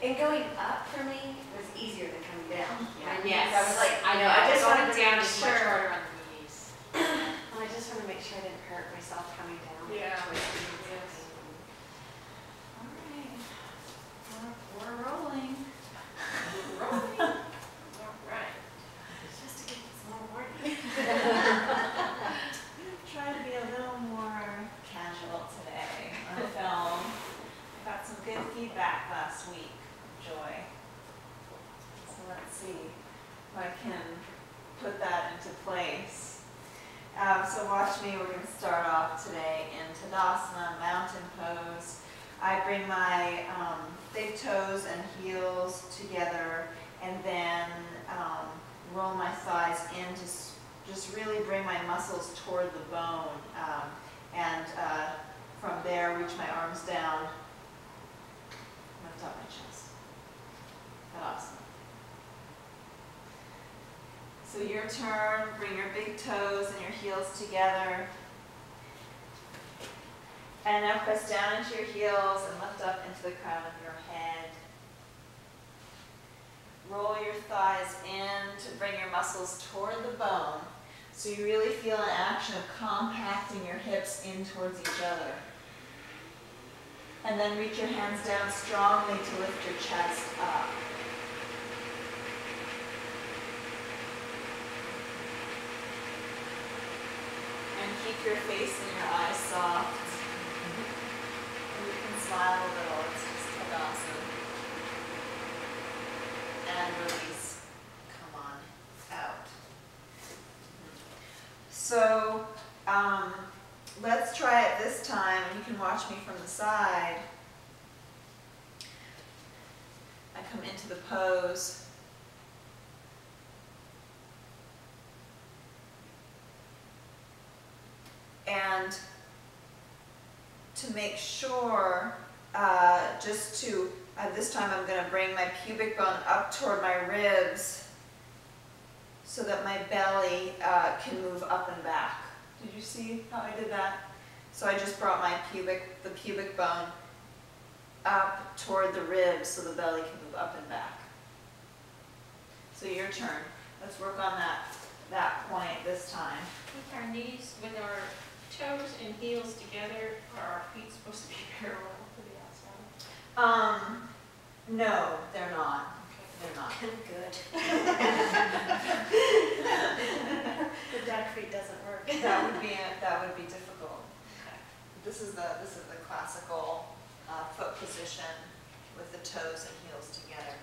And going up for me was easier than coming down. Yeah. Yes. I was like, I know. I just wanted to down make is sure. much harder on the knees. I just want to make sure I didn't hurt myself coming down. Yeah. Yes. All right. We're rolling. We're rolling. All right. Just to get this more warning. Try to be a little more casual today on film. I got some good feedback last week, Joy. So let's see if I can put that into place. So watch me, we're going to start off today in Tadasana, mountain pose. I bring my big toes and heels together and then roll my thighs in to just really bring my muscles toward the bone, and from there reach my arms down, lift up my chest. Tadasana. So your turn, bring your big toes and your heels together. And now press down into your heels and lift up into the crown of your head. Roll your thighs in to bring your muscles toward the bone. So you really feel an action of compacting your hips in towards each other. And then reach your hands down strongly to lift your chest up. And keep your face and your eyes soft. And you can smile a little, it's just Tadasana. And release, come on out. So let's try it this time, and you can watch me from the side. I come into the pose. And to make sure, this time I'm going to bring my pubic bone up toward my ribs so that my belly can move up and back. Did you see how I did that? So I just brought the pubic bone up toward the ribs so the belly can move up and back. So your turn. Let's work on that point this time. With our knees, with our toes and heels together, are our feet supposed to be parallel to the outside? No, they're not. Okay. They're not. Good. The duck feet doesn't work. That would be difficult. Okay. This is the classical foot position with the toes and heels together.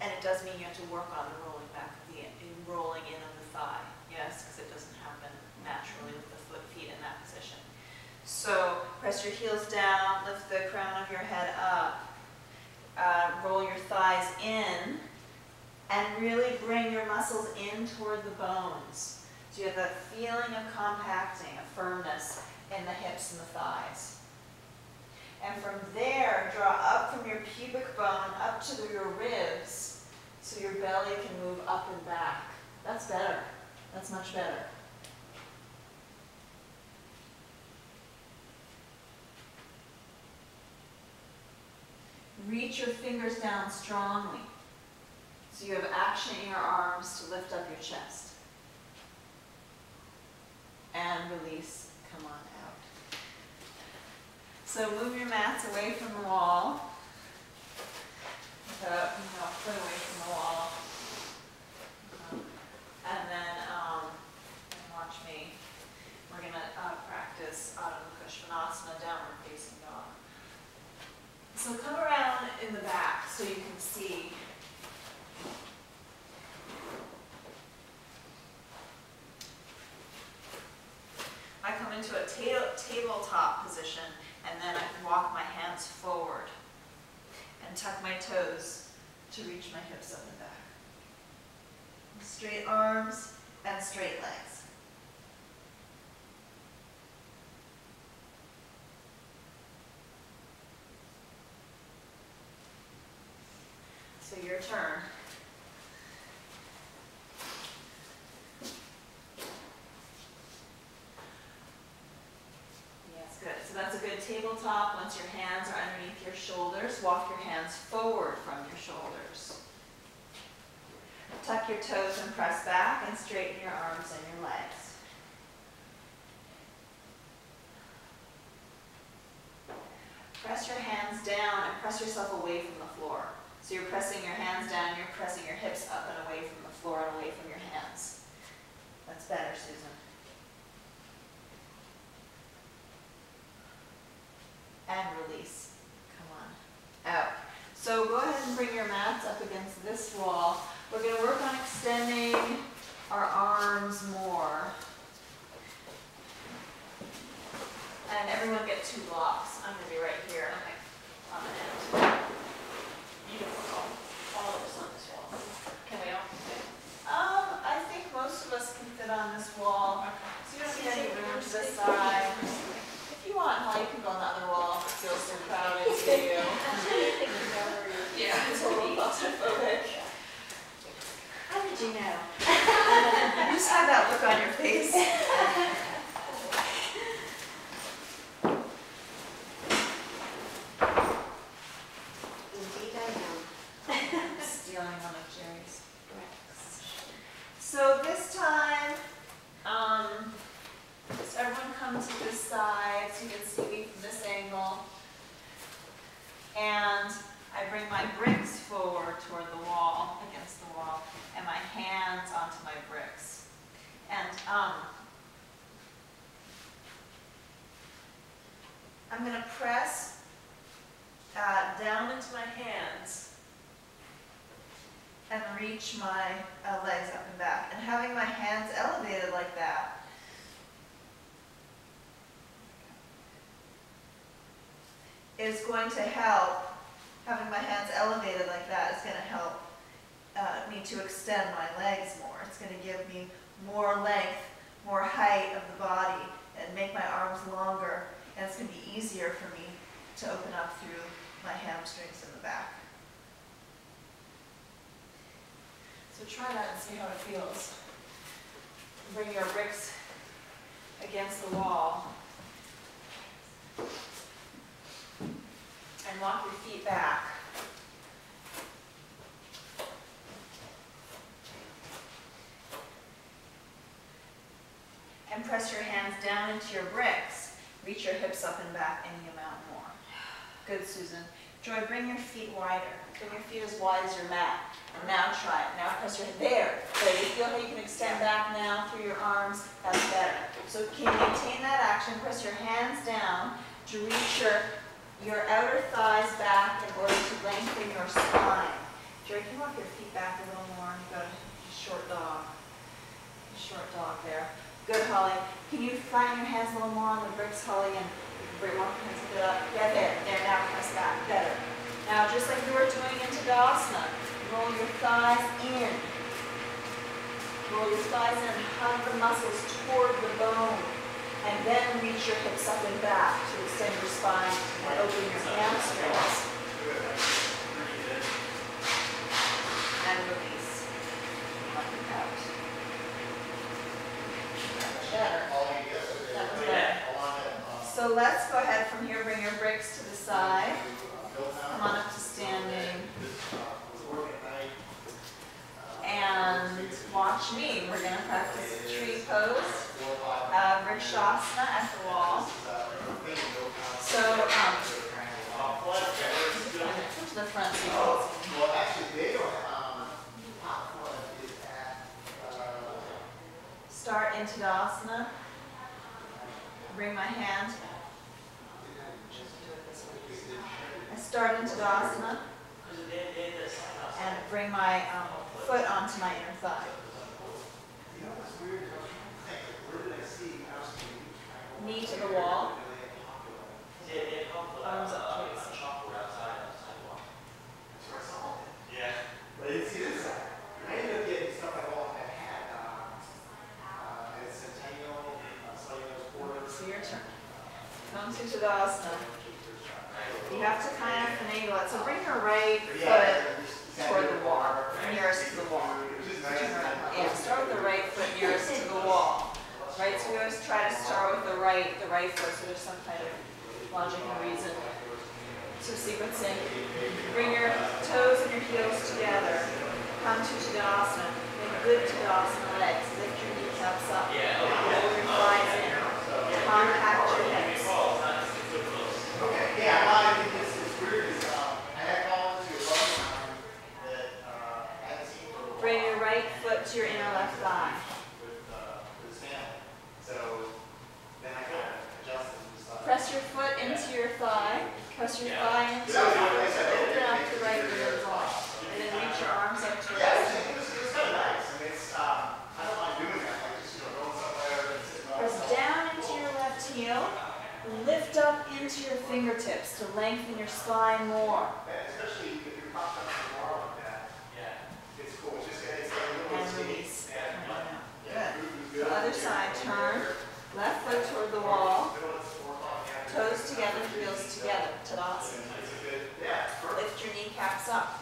And it does mean you have to work on the rolling back of rolling in of the thigh. Yes, because it doesn't happen naturally with the feet in that position. So press your heels down, lift the crown of your head up, roll your thighs in, and really bring your muscles in toward the bones. So you have that feeling of compacting, of firmness in the hips and the thighs. And from there, draw up from your pubic bone up to your ribs so your belly can move up and back. That's better. That's much better. Reach your fingers down strongly so you have action in your arms to lift up your chest. And release, come on out. So move your mats away from the wall. Foot away from the wall. And then watch me. We're going to practice Adho Mukha Svanasana, downward facing dog. So come around in the back so you can see. I come into a tabletop position, and then I can walk my hands forward and tuck my toes to reach my hips up and back. Straight arms and straight legs. So your turn. Yes, good. So that's a good tabletop. Once your hands are underneath your shoulders, walk your hands forward from your shoulders. Tuck your toes and press back and straighten your arms and your legs. Press your hands down and press yourself away from the floor. So you're pressing your hands down, you're pressing your hips up and away from the floor and away from your hands. That's better, Susan. And release. Come on. Out. So go ahead and bring your mats up against this wall. We're going to work on extending our arms more. And everyone get 2 blocks. I'm going to be right here on the end. You don't want all of us on this wall. Can we all fit? I think most of us can fit on this wall. So you don't need any room to the side. If you want, Holly, you can go on the other wall if it feels so crowded to you. Yeah. It's a little claustrophobic. How did you know? You just have that look on your face. Indeed I know. I'm stealing one of Jerry's bricks. So this time, so everyone come to this side so you can see me from this angle. And I bring my bricks forward toward the wall, against the wall, and my hands onto my bricks. And I'm going to press down into my hands and reach my legs up and back. And having my hands elevated like that is going to help. Having my hands elevated like that is going to help me to extend my legs more. It's going to give me more length, more height of the body, and make my arms longer. And it's going to be easier for me to open up through my hamstrings in the back. So try that and see how it feels. Bring your bricks against the wall. And walk your feet back. And press your hands down into your bricks. Reach your hips up and back any amount more. Good, Susan. Joy, bring your feet wider. Bring your feet as wide as your mat. And now try it. Now press your, there. So you feel how you can extend back now through your arms? That's better. So can you maintain that action? Press your hands down to reach your outer thighs back in order to lengthen your spine. Jerry, can you walk your feet back a little more? You've got a short dog. A short dog there. Good, Holly. Can you flatten your hands a little more on the bricks, Holly, and walk your hands a bit up? Yeah, there. There, now press back. Better. Now, just like we were doing in tadasana, roll your thighs in. Roll your thighs in and hug the muscles toward the bone. And then reach your hips up and back to extend your spine and open your hamstrings. And release. Up and out. Better. That was better. So let's go ahead from here, bring your bricks to the side. Come on up to standing. And watch me. We're going to practice tree pose. Vrksasana at the wall. So, come to the front. Well, actually, they don't Start in tadasana. Bring my hand. I start in tadasana. And bring my foot onto my inner thigh. Knee to the wall. Arms up towards the Yeah. But you see this, I ended up getting stuff I all had. And Centennial, Cellulose Quarters. So your turn. Come to tadasana. You have to kind of finagle it. So bring your right foot toward the wall, nearest to the wall. Yeah, start with the right foot nearest to the wall. Right, so we always try to start with the right foot, so there's some kind of logic and reason. So sequencing. Bring your toes and your heels together. Come to tadasana. Make good tadasana legs. Lift your kneecaps up. Roll your thighs in. Contact your hips. Okay, yeah, well, I think this is weird is, I had gone to a run that, I hadn't seen for a while. Bring your right foot to your inner left thigh. With his family. So then I kind of adjusted and decided. Press your foot into your thigh. Press your thigh into your foot. Open up the right rib wall. And then reach your arms up to Yeah, the it was kind of nice. I mean, it's, I don't mind doing that, like just, going somewhere and sitting on. Press down into your left heel. Lift up into your fingertips to lengthen your spine more. Yeah, especially if you're popped up in the wall like that. Yeah. It's cool. It's just, it's like a little And skinny. release. Yeah. Good. So other side, turn. Left foot toward the wall. Toes together, heels together. Tadasana. Lift your kneecaps up.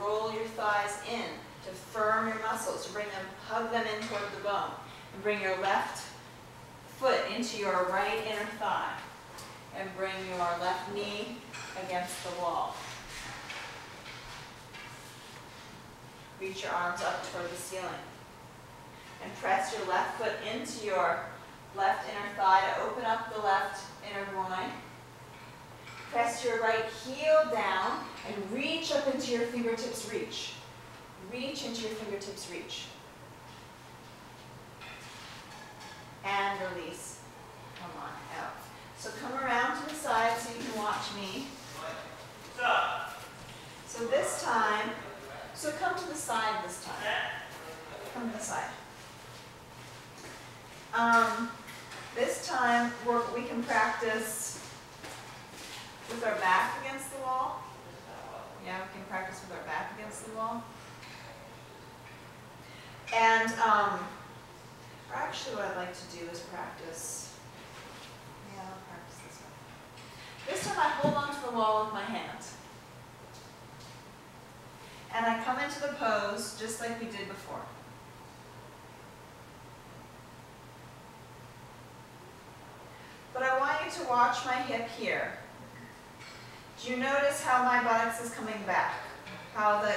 Roll your thighs in to firm your muscles, to bring them, hug them in toward the bone. And bring your left foot into your right inner thigh. And bring your left knee against the wall. Reach your arms up toward the ceiling. And press your left foot into your left inner thigh to open up the left inner groin. Press your right heel down and reach up into your fingertips, reach. Reach into your fingertips, reach. And release. Come on, out. So come around to the side so you can watch me. So this time, so come to the side this time. Come to the side. This time we can practice with our back against the wall. Yeah, we can practice with our back against the wall. And or actually what I'd like to do is practice. Yeah, I'll practice this one. This time I hold on to the wall with my hand. And I come into the pose just like we did before. But I want you to watch my hip here. Do you notice how my buttocks is coming back? How the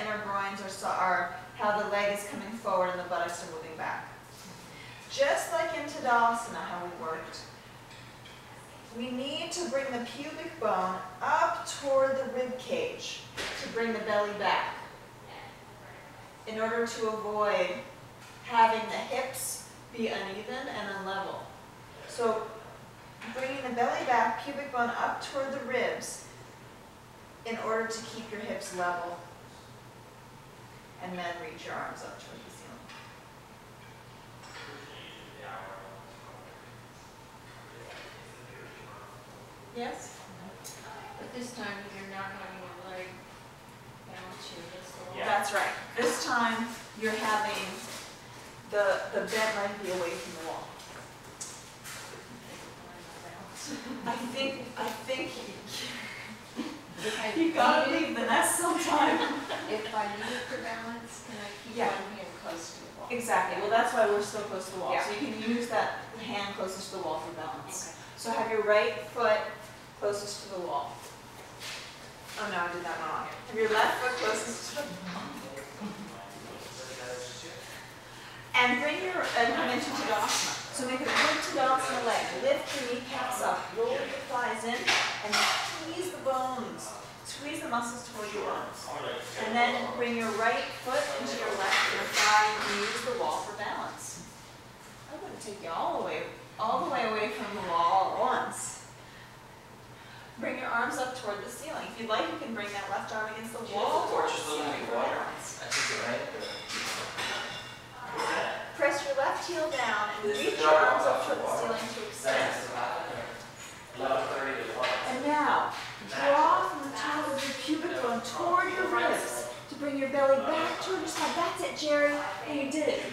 inner groins are, how the leg is coming forward and the buttocks are moving back. Just like in Tadasana, how we worked, we need to bring the pubic bone up toward the rib cage to bring the belly back in order to avoid having the hips be uneven and unlevel. So bringing the belly back, pubic bone up toward the ribs in order to keep your hips level. And then reach your arms up toward the ceiling. Yes? But this time you're not having your leg balance you against the wall. That's right. This time you're having the bent leg be away from the wall. I think you gotta leave the nest sometime. If I need it for balance, can I keep Yeah. one hand close to the wall? Exactly. Well, that's why we're still close to the wall. Yeah. So you can use that hand closest to the wall for balance. Okay. So have your right foot closest to the wall. Oh no, I did that wrong. Have your left foot closest to the wall. And come into Tadasana. So make a good Tadasana leg. Lift your kneecaps up. Roll your thighs in and squeeze the bones. Squeeze the muscles toward your bones. And then bring your right foot into your left inner thigh and use the wall for balance. I wouldn't take you all the way away from the wall at once. Bring your arms up toward the ceiling. If you'd like, you can bring that left arm against the wall toward the ceiling for balance. Press your left heel down and reach your arms up toward the ceiling to extend. And now, draw from the top of your pubic bone toward your ribs to bring your belly back toward your side. That's it, Jerry. And you did it.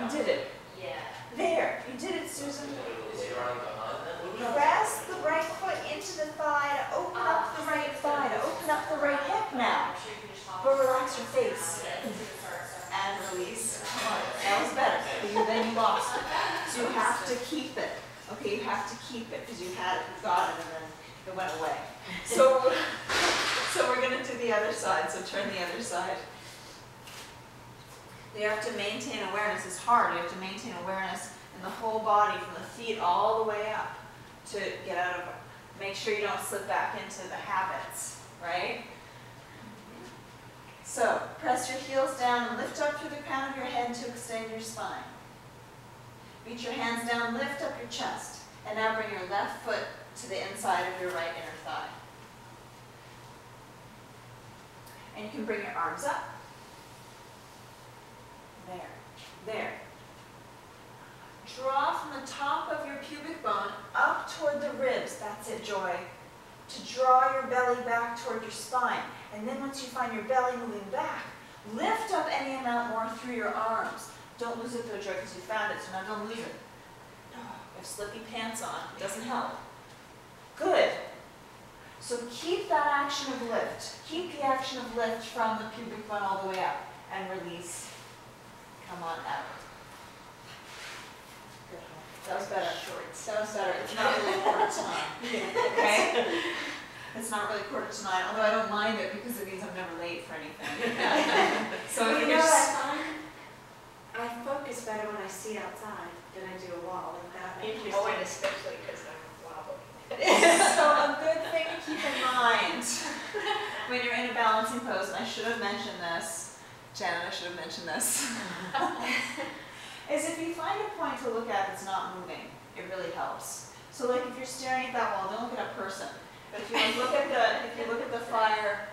You did it. There. You did it, Susan. Press the right foot into the thigh to open up the right thigh, to open up the right hip now. But relax your face. And release. Come on. That was better. Then you lost it. So you have to keep it. Okay, you have to keep it because you had it, you got it, and then It went away. So we're going to do the other side, so turn the other side. You have to maintain awareness. It's hard. You have to maintain awareness in the whole body, from the feet all the way up, to get out of it. Make sure you don't slip back into the habits, right? So, press your heels down and lift up through the crown of your head to extend your spine. Reach your hands down, lift up your chest. And now bring your left foot to the inside of your right inner thigh. And you can bring your arms up. There. There. Draw from the top of your pubic bone up toward the ribs. That's it, Joy. To draw your belly back toward your spine. And then once you find your belly moving back, lift up any amount more through your arms. Don't lose it though, Joy, because you found it, so now don't lose it. You have slippy pants on. It doesn't help. Good. So keep that action of lift. Keep the action of lift from the pubic bone all the way up. And release. Come on out. Good. That was better. That was better. It's not really 9:15. Okay? It's not really 9:15, although I don't mind it because it means I'm never late for anything. So You if know you're what I find? I focus better when I see outside than I do a wall like that. Interesting. Oh, and especially because I'm wobbly. so a good thing to keep in mind when you're in a balancing pose, and I should have mentioned this, Janet, I should have mentioned this, is if you find a point to look at that's not moving, it really helps. So like if you're staring at that wall, don't look at a person. But if you like look at the fire,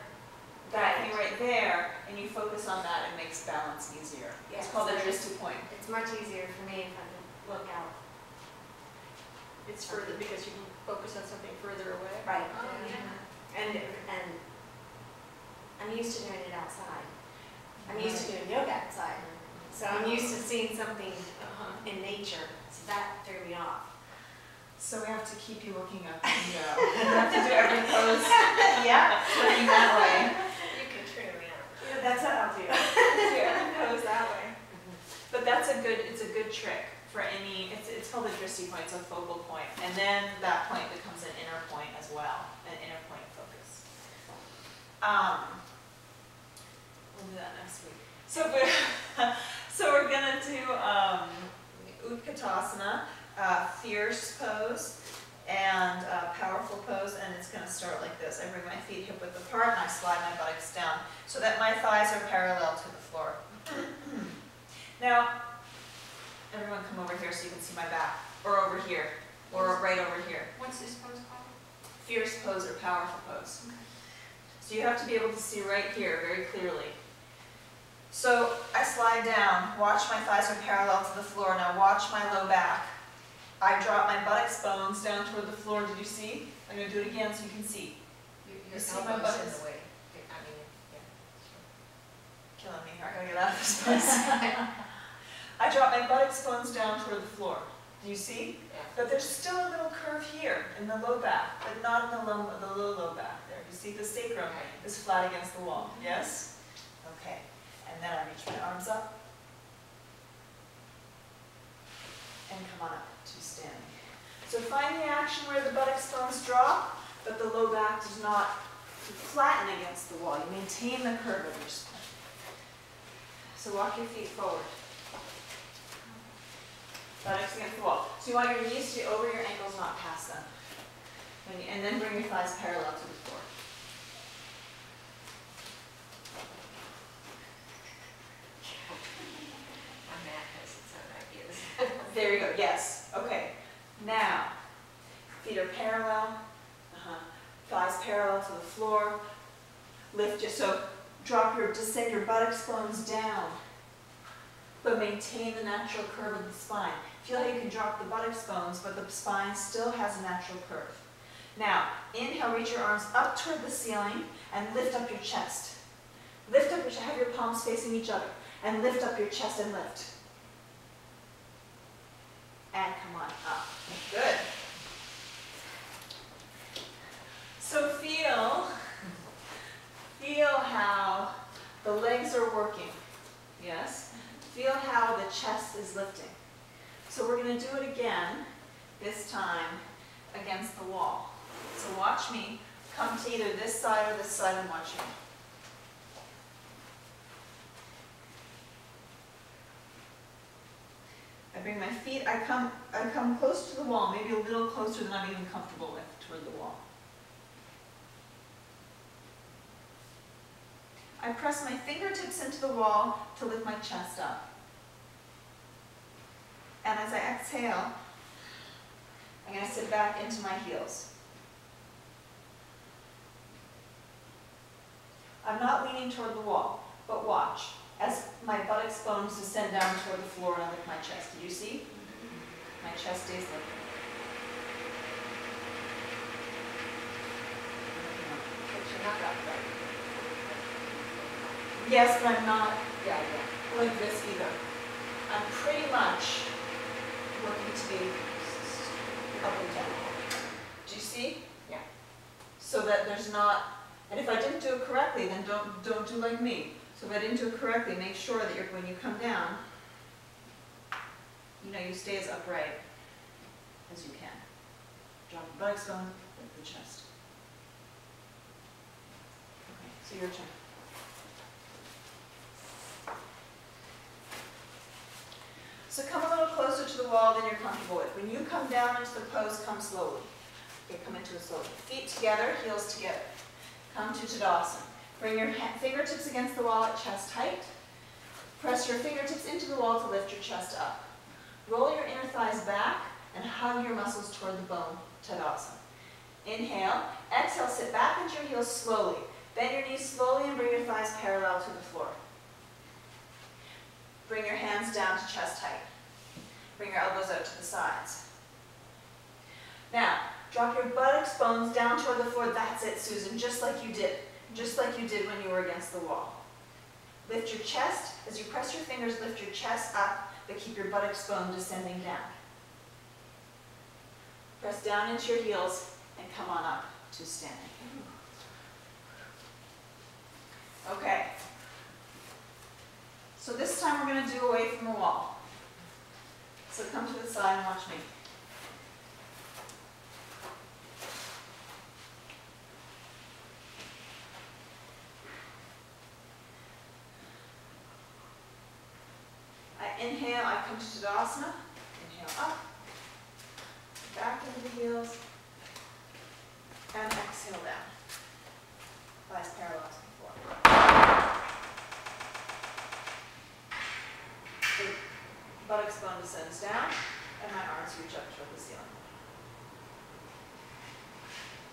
that thing right there, and you focus on that, it makes balance easier. Yeah, It's called a so drishti point. It's much easier for me if I can look out. It's further because you can focus on something further away. Right. Oh, yeah. And I'm used to doing it outside. I'm used to doing yoga outside. So I'm used to seeing something in nature. So that threw me off. So we have to keep you looking up the window. You have to do every pose. Yeah, turning that way. You can turn around. Yeah, that's what I'll do. Do every pose that way. But it's a good trick for any, it's called a drishti point, so a focal point. And then that point becomes an inner point as well, an inner point focus. We'll do that next week. So we're gonna do utkatasana. Fierce pose and powerful pose, and it's going to start like this. I bring my feet hip width apart and I slide my buttocks down so that my thighs are parallel to the floor. Now, everyone come over here so you can see my back, or over here, or right over here. What's this pose called? Fierce pose or powerful pose. So you have to be able to see right here very clearly. So I slide down, watch my thighs are parallel to the floor. Now watch my low back. I drop my buttocks bones down toward the floor. Did you see? I'm going to do it again so you can see. Your see my elbow's in buttocks? the way. I mean, yeah. Killing me here. I gotta get out of this place. I drop my buttocks bones down toward the floor. Do you see? Yeah. But there's still a little curve here in the low back, but not in the low back there. You see the sacrum is flat against the wall. Yes? Okay. And then I reach my arms up and come on up to standing. So find the action where the buttocks bones drop, but the low back does not flatten against the wall. You maintain the curve of your spine. So walk your feet forward. Buttocks against the wall. So you want your knees to be over your ankles, not past them. And then bring your thighs parallel to the floor. My mat has its own ideas. There you go. Yes. Okay. Now, feet are parallel. Thighs parallel to the floor. Lift your, so descend your buttocks bones down, but maintain the natural curve of the spine. Feel how you can drop the buttocks bones, but the spine still has a natural curve. Now, inhale, reach your arms up toward the ceiling and lift up your chest. Lift up your chest, have your palms facing each other, and lift up your chest and lift. And come on up. Good. So feel how the legs are working. Yes? Feel how the chest is lifting. So we're going to do it again, this time against the wall. So watch me come to either this side or this side and watch me. I bring my feet, I come close to the wall, maybe a little closer than I'm even comfortable with, toward the wall. I press my fingertips into the wall to lift my chest up. And as I exhale, I'm going to sit back into my heels. I'm not leaning toward the wall, but watch. As my buttocks bones descend down toward the floor and I lift my chest. Do you see? My chest stays lifted. But you're not upright. Yes, but I'm not like this either. I'm pretty much working to be up and down. Do you see? Yeah. So that there's not, and if I didn't do it correctly, then don't do like me. So if I didn't do it correctly, make sure that when you come down, you stay as upright as you can. Drop the buttocks bone, lift the chest. Okay, so your turn. So come a little closer to the wall than you're comfortable with. When you come down into the pose, come slowly. Okay, come into it slowly. Feet together, heels together. Come to Tadasana. Bring your fingertips against the wall at chest height. Press your fingertips into the wall to lift your chest up. Roll your inner thighs back and hug your muscles toward the bone, Tadasana. Inhale. Exhale, sit back into your heels slowly. Bend your knees slowly and bring your thighs parallel to the floor. Bring your hands down to chest height. Bring your elbows out to the sides. Now, drop your buttocks bones down toward the floor. That's it, Susan, just like you did. Just like you did when you were against the wall. Lift your chest. As you press your fingers, lift your chest up, but keep your buttocks bone descending down. Press down into your heels and come on up to standing. Okay. So this time we're going to do away from the wall. So come to the side and watch me. I inhale, I come to Tadasana. Inhale up, back into the heels, and exhale down. Thighs parallel to the floor. The buttocks bone descends down, and my arms reach up toward the ceiling.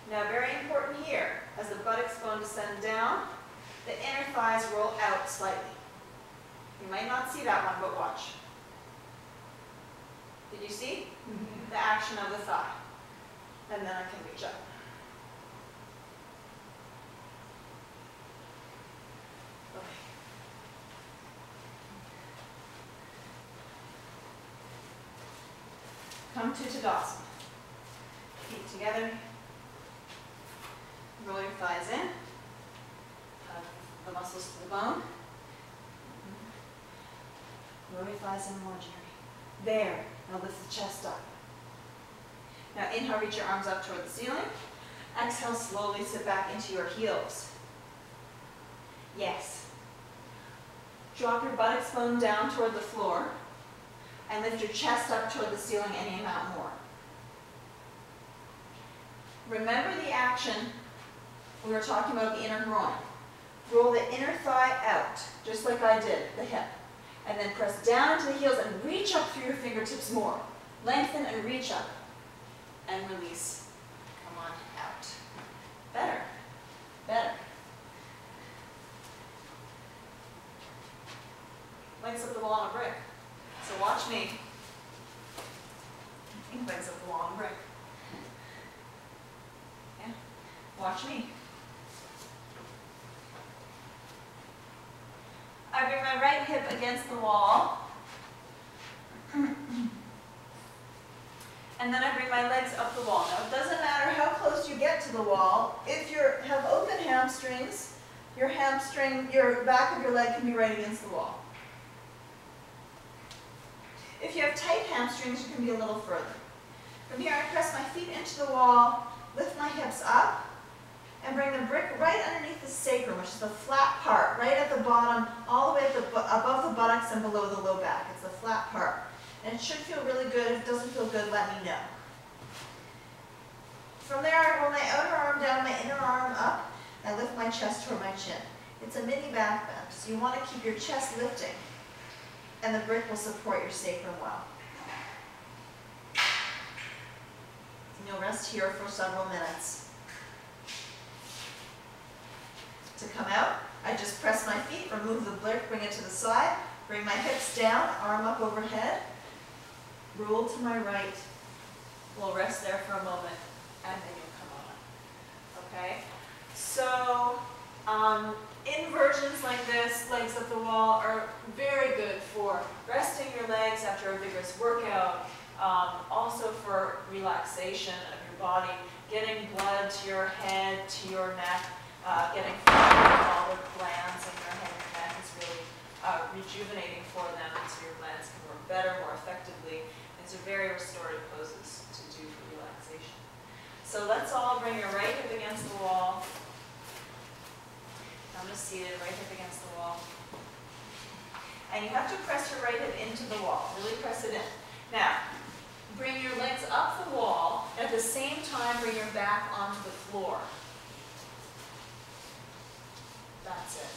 Now, very important here, as the buttocks bone descend down, the inner thighs roll out slightly. You might not see that one, but watch. Did you see? Mm-hmm. The action of the thigh? And then I can reach up. Okay. Come to Tadasana. Feet together. Roll your thighs in. Hug the muscles to the bone. Roll your thighs in more, Jerry. There. Now lift the chest up. Now inhale, reach your arms up toward the ceiling. Exhale, slowly sit back into your heels. Yes. Drop your buttocks bone down toward the floor and lift your chest up toward the ceiling any amount more. Remember the action we were talking about, the inner groin. Roll the inner thigh out, just like I did, the hip. And then press down into the heels and reach up through your fingertips more. Lengthen and reach up. And release. Come on out. Better. Better. Legs up the wall on a brick. So watch me. I think legs up the wall on a brick. Yeah. Watch me. I bring my right hip against the wall. And then I bring my legs up the wall. Now, it doesn't matter how close you get to the wall. If you have open hamstrings, your back of your leg can be right against the wall. If you have tight hamstrings, you can be a little further. From here, I press my feet into the wall lift my hips up, and bring the brick right underneath the sacrum, which is the flat part, right at the bottom, all the way at above the buttocks and below the low back. It's the flat part. And it should feel really good. If it doesn't feel good, let me know. From there, I roll my outer arm down, my inner arm up, and I lift my chest toward my chin. It's a mini back bend, so you want to keep your chest lifting, and the brick will support your sacrum well. And you'll rest here for several minutes. To come out, I just press my feet, remove the brick, bring it to the side, bring my hips down, arm up overhead, roll to my right. We'll rest there for a moment, and then you'll come on. Okay? So, inversions like this, legs up the wall, are very good for resting your legs after a vigorous workout, also for relaxation of your body, getting blood to your head, to your neck, getting fluid to all the glands in your head and neck is really rejuvenating for them, and so your glands can work better, more effectively. These are very restorative poses to do for relaxation. So let's all bring your right hip against the wall. I'm just seated, right hip against the wall. And you have to press your right hip into the wall, really press it in. Now, bring your legs up the wall, at the same time bring your back onto the floor. That's it.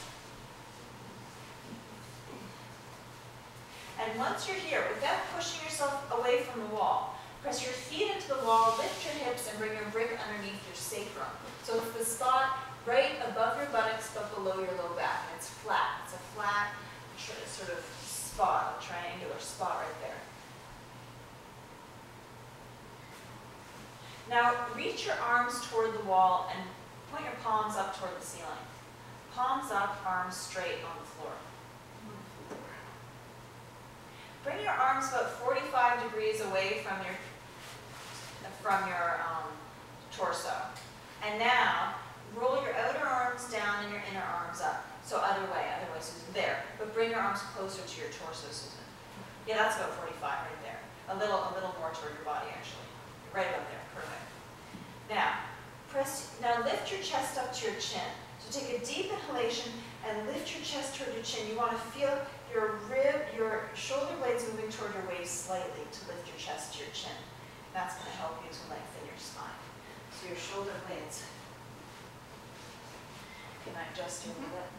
And once you're here, without pushing yourself away from the wall, press your feet into the wall, lift your hips, and bring your brick underneath your sacrum. So it's the spot right above your buttocks but below your low back. And it's flat. It's a flat sort of spot, a triangular spot right there. Now reach your arms toward the wall and point your palms up toward the ceiling. Palms up, arms straight on the floor. Bring your arms about 45 degrees away from your torso. And now, roll your outer arms down and your inner arms up. So other way, Susan. There. But bring your arms closer to your torso, Susan. Yeah, that's about 45 right there. A little more toward your body, actually. Right about there. Perfect. Now lift your chest up to your chin. So take a deep inhalation and lift your chest toward your chin. You want to feel your shoulder blades moving toward your waist slightly to lift your chest to your chin. That's going to help you to lengthen your spine. So your shoulder blades. Can I adjust you a little bit?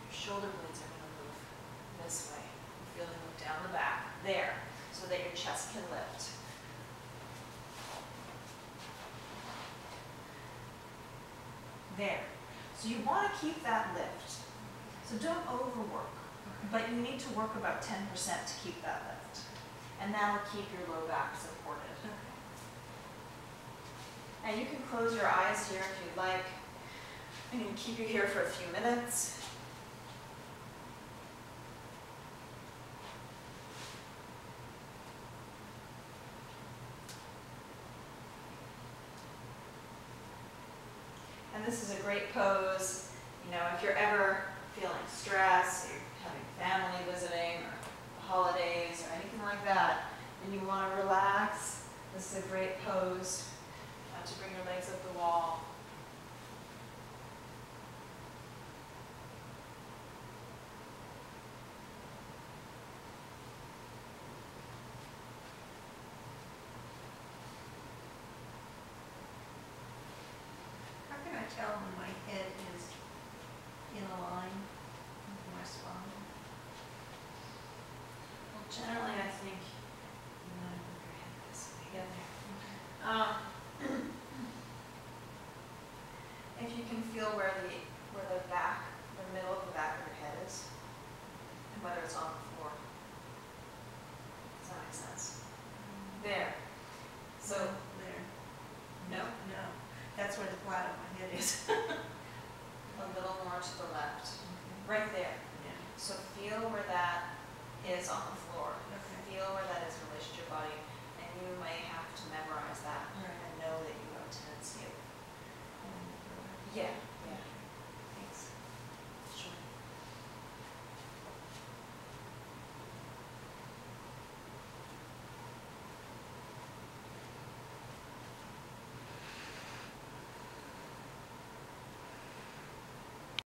Your shoulder blades are going to move this way. Feel them move down the back. There. So that your chest can lift. There. So you want to keep that lift. So don't overwork. But you need to work about 10% to keep that lift. And that'll keep your low back supported. And you can close your eyes here if you'd like. I'm going to keep you here for a few minutes. And this is a great pose, if you're ever feeling stress, you're having family visiting, or holidays, or anything like that, and you want to relax, this is a great pose to bring your legs up the wall. How can I tell when my head is in a line with my spine? Well, generally, I think you want to move your head this way. Get there. If you can feel where the middle of the back of your head is, and whether it's on the floor. Does that make sense? There. So